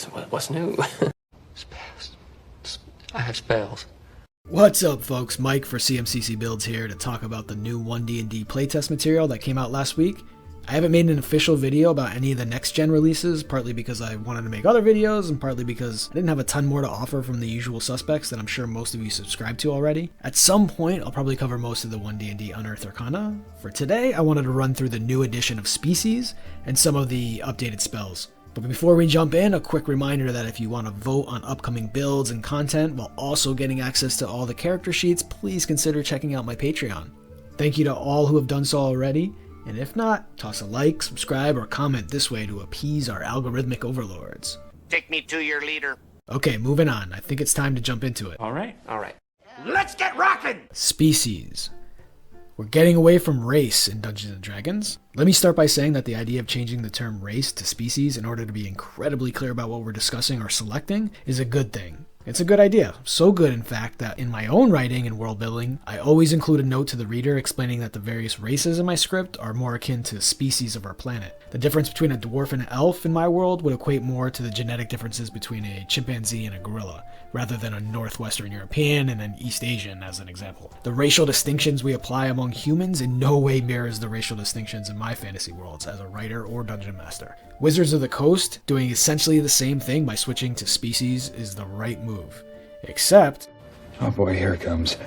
What's new? Spells. I have spells. What's up, folks? Mike for CMCC Builds here to talk about the new One D&D playtest material that came out last week. I haven't made an official video about any of the next-gen releases, partly because I wanted to make other videos, and partly because I didn't have a ton more to offer from the usual suspects that I'm sure most of you subscribe to already. At some point, I'll probably cover most of the One D&D Unearthed Arcana. For today, I wanted to run through the new edition of Species, and some of the updated spells. But before we jump in, a quick reminder that if you want to vote on upcoming builds and content while also getting access to all the character sheets, please consider checking out my Patreon. Thank you to all who have done so already, and if not, toss a like, subscribe, or comment this way to appease our algorithmic overlords. Take me to your leader. Okay, moving on. I think it's time to jump into it. All right. Let's get rockin'! Species. We're getting away from race in Dungeons & Dragons. Let me start by saying that the idea of changing the term race to species in order to be incredibly clear about what we're discussing or selecting is a good thing. It's a good idea. So good, in fact, that in my own writing and world building, I always include a note to the reader explaining that the various races in my script are more akin to species of our planet. The difference between a dwarf and an elf in my world would equate more to the genetic differences between a chimpanzee and a gorilla, rather than a Northwestern European and an East Asian, as an example. The racial distinctions we apply among humans in no way mirrors the racial distinctions in my fantasy worlds as a writer or dungeon master. Wizards of the Coast doing essentially the same thing by switching to species is the right move. Except, oh boy, here it comes.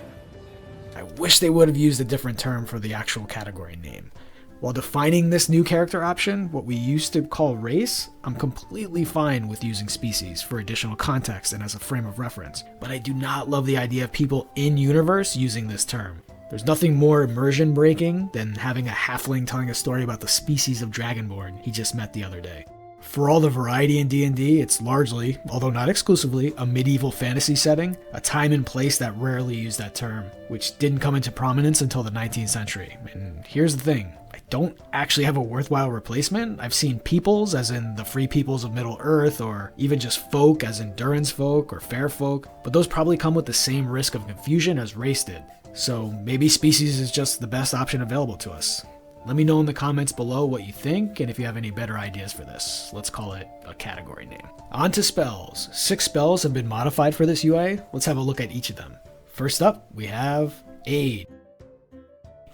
I wish they would have used a different term for the actual category name. While defining this new character option, what we used to call race, I'm completely fine with using species for additional context and as a frame of reference, but I do not love the idea of people in-universe using this term. There's nothing more immersion breaking than having a halfling telling a story about the species of Dragonborn he just met the other day. For all the variety in D&D, it's largely, although not exclusively, a medieval fantasy setting, a time and place that rarely used that term, which didn't come into prominence until the 19th century. And here's the thing, I don't actually have a worthwhile replacement. I've seen peoples, as in the free peoples of Middle Earth, or even just folk, as in Durin's folk or fair folk, but those probably come with the same risk of confusion as race did. So maybe species is just the best option available to us. Let me know in the comments below what you think, and if you have any better ideas for this. Let's call it a category name. On to spells. 6 spells have been modified for this UA. Let's have a look at each of them. First up, we have Aid.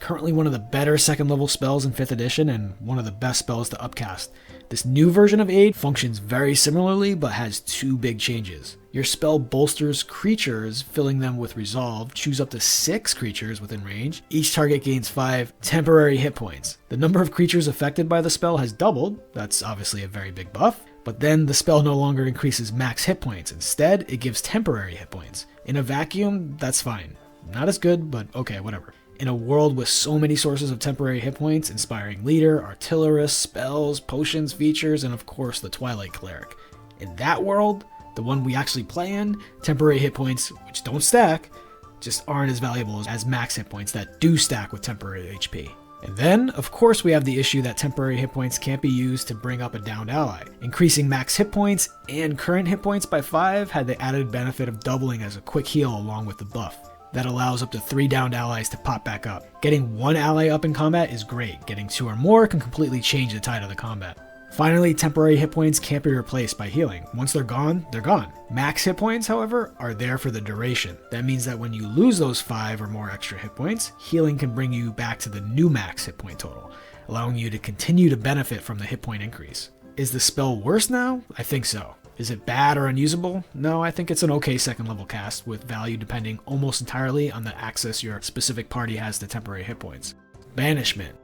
Currently one of the better second level spells in 5th edition and one of the best spells to upcast. This new version of Aid functions very similarly but has 2 big changes. Your spell bolsters creatures, filling them with resolve. Choose up to 6 creatures within range. Each target gains 5 temporary hit points. The number of creatures affected by the spell has doubled. That's obviously a very big buff. But then the spell no longer increases max hit points. Instead, it gives temporary hit points. In a vacuum, that's fine. Not as good, but okay, whatever. In a world with so many sources of temporary hit points, Inspiring Leader, Artillerist, spells, potions, features, and of course the Twilight Cleric. In that world, the one we actually play in, temporary hit points, which don't stack, just aren't as valuable as max hit points that do stack with temporary HP. And then, of course, we have the issue that temporary hit points can't be used to bring up a downed ally. Increasing max hit points and current hit points by 5 had the added benefit of doubling as a quick heal along with the buff. That allows up to 3 downed allies to pop back up. Getting 1 ally up in combat is great. Getting 2 or more can completely change the tide of the combat. Finally, temporary hit points can't be replaced by healing. Once they're gone, they're gone. Max hit points, however, are there for the duration. That means that when you lose those 5 or more extra hit points, healing can bring you back to the new max hit point total, allowing you to continue to benefit from the hit point increase. Is the spell worse now? I think so. Is it bad or unusable? No, I think it's an okay second level cast with value depending almost entirely on the access your specific party has to temporary hit points. Banishment.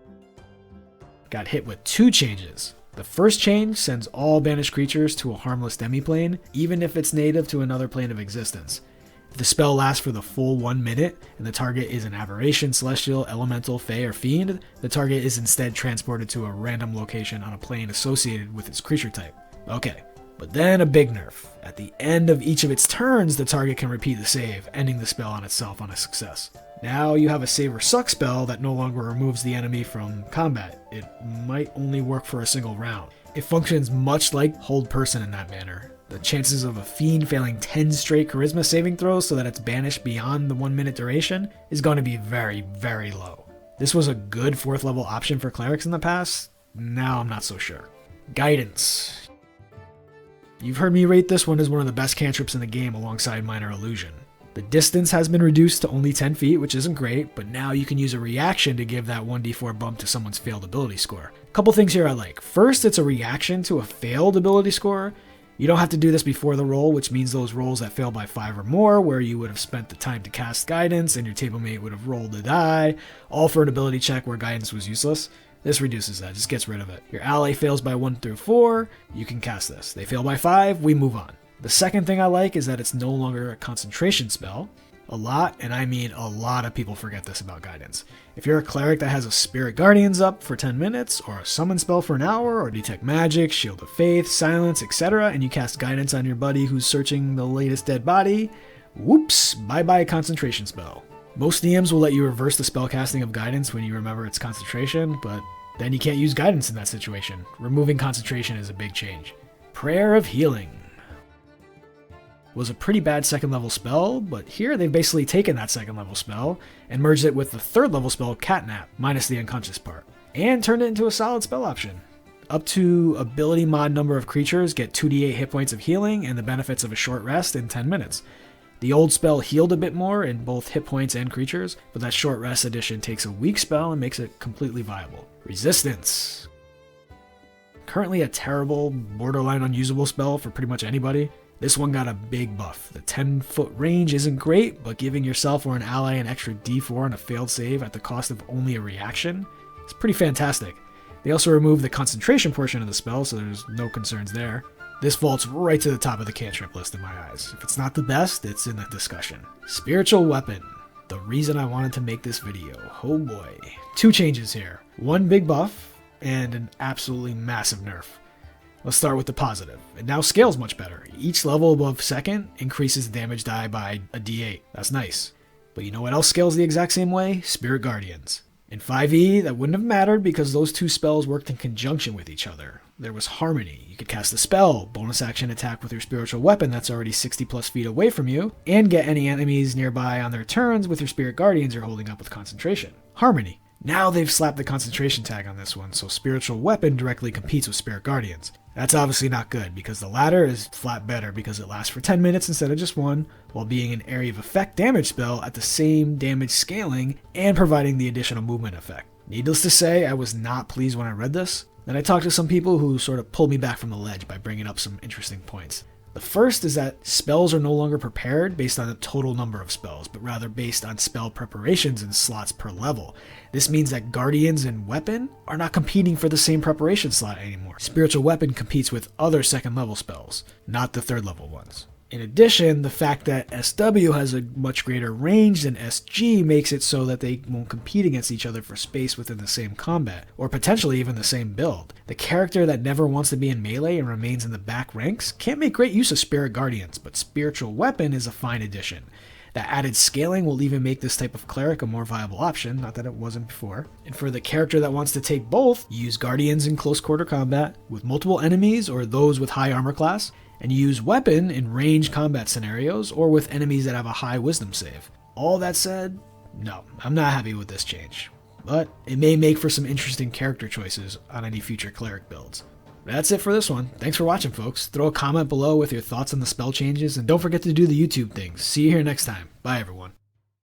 Got hit with 2 changes. The first change sends all banished creatures to a harmless demiplane, even if it's native to another plane of existence. If the spell lasts for the full 1 minute, and the target is an aberration, celestial, elemental, fey, or fiend, the target is instead transported to a random location on a plane associated with its creature type. Okay. But then a big nerf. At the end of each of its turns, the target can repeat the save, ending the spell on itself on a success. Now you have a save or suck spell that no longer removes the enemy from combat. It might only work for a single round. It functions much like Hold Person in that manner. The chances of a fiend failing 10 straight charisma saving throws so that it's banished beyond the 1 minute duration is going to be very, very low. This was a good 4th level option for clerics in the past. Now I'm not so sure. Guidance. You've heard me rate this one as one of the best cantrips in the game alongside Minor Illusion. The distance has been reduced to only 10 feet, which isn't great, but now you can use a reaction to give that 1d4 bump to someone's failed ability score. A couple things here I like. First, it's a reaction to a failed ability score. You don't have to do this before the roll, which means those rolls that fail by 5 or more, where you would have spent the time to cast guidance and your tablemate would have rolled a die, all for an ability check where guidance was useless. This reduces that, just gets rid of it. Your ally fails by 1 through 4, you can cast this. They fail by 5, we move on. The second thing I like is that it's no longer a concentration spell. A lot, and I mean a lot of people forget this about guidance. If you're a cleric that has a Spirit Guardians up for 10 minutes, or a summon spell for an hour, or detect magic, shield of faith, silence, etc., and you cast guidance on your buddy who's searching the latest dead body, whoops, bye-bye concentration spell. Most DMs will let you reverse the spellcasting of guidance when you remember its concentration, but then you can't use guidance in that situation. Removing concentration is a big change. Prayer of Healing was a pretty bad second level spell, but here they've basically taken that second level spell and merged it with the third level spell Catnap, minus the unconscious part, and turned it into a solid spell option. Up to ability mod number of creatures get 2d8 hit points of healing and the benefits of a short rest in 10 minutes. The old spell healed a bit more in both hit points and creatures, but that short rest edition takes a weak spell and makes it completely viable. Resistance. Currently a terrible, borderline unusable spell for pretty much anybody. This one got a big buff. The 10-foot range isn't great, but giving yourself or an ally an extra d4 on a failed save at the cost of only a reaction is pretty fantastic. They also removed the concentration portion of the spell, so there's no concerns there. This vaults right to the top of the cantrip list in my eyes. If it's not the best, it's in the discussion. Spiritual Weapon. The reason I wanted to make this video. Oh boy. 2 changes here. 1 big buff, and an absolutely massive nerf. Let's start with the positive. It now scales much better. Each level above second increases the damage die by a d8. That's nice. But you know what else scales the exact same way? Spirit Guardians. In 5e, that wouldn't have mattered because those 2 spells worked in conjunction with each other. There was harmony. You could cast a spell, bonus action attack with your spiritual weapon that's already 60 plus feet away from you, and get any enemies nearby on their turns with your Spirit Guardians you're holding up with concentration. Harmony. Now they've slapped the concentration tag on this one, so spiritual weapon directly competes with Spirit Guardians. That's obviously not good, because the latter is flat better because it lasts for 10 minutes instead of just 1, while being an area of effect damage spell at the same damage scaling and providing the additional movement effect. Needless to say, I was not pleased when I read this. Then I talked to some people who sort of pulled me back from the ledge by bringing up some interesting points. The first is that spells are no longer prepared based on the total number of spells, but rather based on spell preparations and slots per level. This means that Guardians and Weapon are not competing for the same preparation slot anymore. Spiritual Weapon competes with other second level spells, not the third level ones. In addition, the fact that SW has a much greater range than SG makes it so that they won't compete against each other for space within the same combat, or potentially even the same build. The character that never wants to be in melee and remains in the back ranks can't make great use of Spirit Guardians, but Spiritual Weapon is a fine addition. That added scaling will even make this type of cleric a more viable option, not that it wasn't before. And for the character that wants to take both, use Guardians in close quarter combat with multiple enemies or those with high armor class, and use Weapon in range combat scenarios or with enemies that have a high wisdom save. All that said, no, I'm not happy with this change, but it may make for some interesting character choices on any future cleric builds. That's it for this one. Thanks for watching, folks. Throw a comment below with your thoughts on the spell changes, and don't forget to do the YouTube things. See you here next time. Bye, everyone.